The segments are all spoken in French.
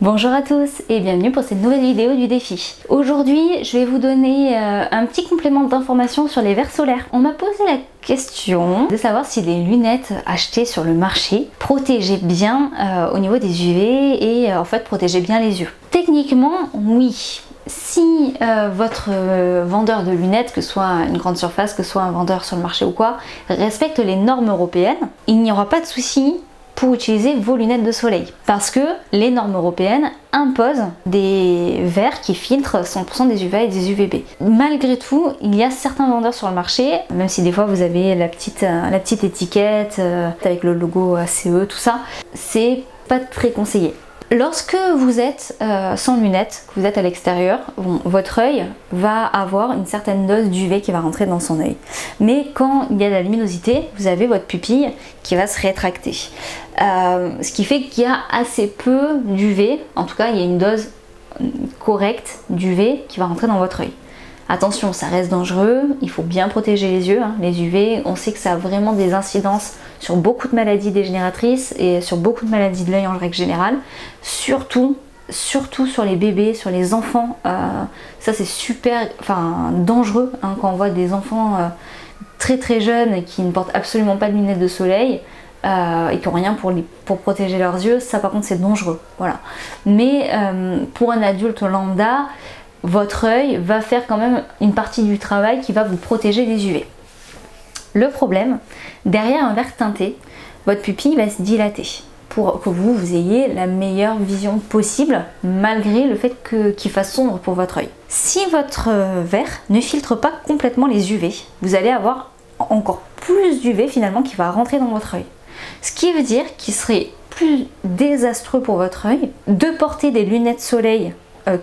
Bonjour à tous et bienvenue pour cette nouvelle vidéo du défi. Aujourd'hui, je vais vous donner un petit complément d'information sur les verres solaires. On m'a posé la question de savoir si les lunettes achetées sur le marché protégeaient bien au niveau des UV et en fait protégeaient bien les yeux. Techniquement, oui. Si votre vendeur de lunettes, que ce soit une grande surface, que ce soit un vendeur sur le marché ou quoi, respecte les normes européennes, il n'y aura pas de souci pour utiliser vos lunettes de soleil. Parce que les normes européennes imposent des verres qui filtrent 100% des UVA et des UVB. Malgré tout, il y a certains vendeurs sur le marché, même si des fois vous avez la petite étiquette avec le logo ACE, tout ça, c'est pas très conseillé. Lorsque vous êtes sans lunettes, que vous êtes à l'extérieur, votre œil va avoir une certaine dose d'UV qui va rentrer dans son œil. Mais quand il y a de la luminosité, vous avez votre pupille qui va se rétracter. Ce qui fait qu'il y a assez peu d'UV, en tout cas il y a une dose correcte d'UV qui va rentrer dans votre œil. Attention, ça reste dangereux, il faut bien protéger les yeux, hein. Les UV, on sait que ça a vraiment des incidences sur beaucoup de maladies dégénératrices et sur beaucoup de maladies de l'œil en règle générale, surtout sur les bébés, sur les enfants. Ça c'est super dangereux hein, quand on voit des enfants très jeunes qui ne portent absolument pas de lunettes de soleil et qui n'ont rien pour protéger leurs yeux. Ça par contre c'est dangereux, voilà. Mais pour un adulte lambda, votre œil va faire quand même une partie du travail qui va vous protéger des UV. Le problème, derrière un verre teinté, votre pupille va se dilater pour que vous ayez la meilleure vision possible malgré le fait qu'il fasse sombre pour votre œil. Si votre verre ne filtre pas complètement les UV, vous allez avoir encore plus d'UV finalement qui va rentrer dans votre œil. Ce qui veut dire qu'il serait plus désastreux pour votre œil de porter des lunettes soleil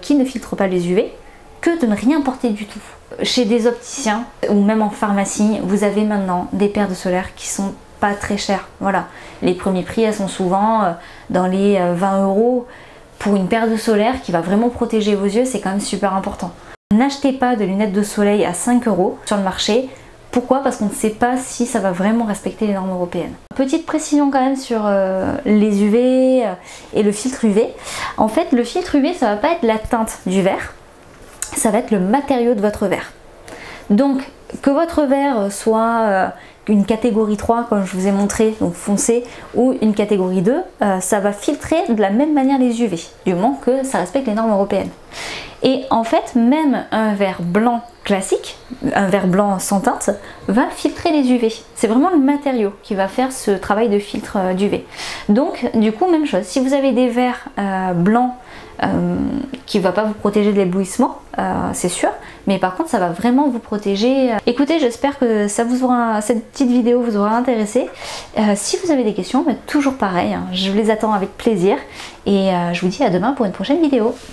qui ne filtrent pas les UV que de ne rien porter du tout. Chez des opticiens ou même en pharmacie, vous avez maintenant des paires de solaires qui sont pas très chères. Voilà, les premiers prix elles sont souvent dans les 20 € pour une paire de solaires qui va vraiment protéger vos yeux, c'est quand même super important. N'achetez pas de lunettes de soleil à 5 € sur le marché. Pourquoi? Parce qu'on ne sait pas si ça va vraiment respecter les normes européennes. Petite précision quand même sur les UV et le filtre UV. En fait, le filtre UV, ça va pas être la teinte du verre, ça va être le matériau de votre verre. Donc, que votre verre soit une catégorie 3, comme je vous ai montré, donc foncé, ou une catégorie 2, ça va filtrer de la même manière les UV, du moment que ça respecte les normes européennes. Et en fait, même un verre blanc classique, un verre blanc sans teinte, va filtrer les UV. C'est vraiment le matériau qui va faire ce travail de filtre d'UV. Donc, du coup, même chose. Si vous avez des verres blancs qui ne va pas vous protéger de l'éblouissement, c'est sûr, mais par contre, ça va vraiment vous protéger. Écoutez, j'espère que cette petite vidéo vous aura intéressé. Si vous avez des questions, toujours pareil, hein, je les attends avec plaisir. Et je vous dis à demain pour une prochaine vidéo.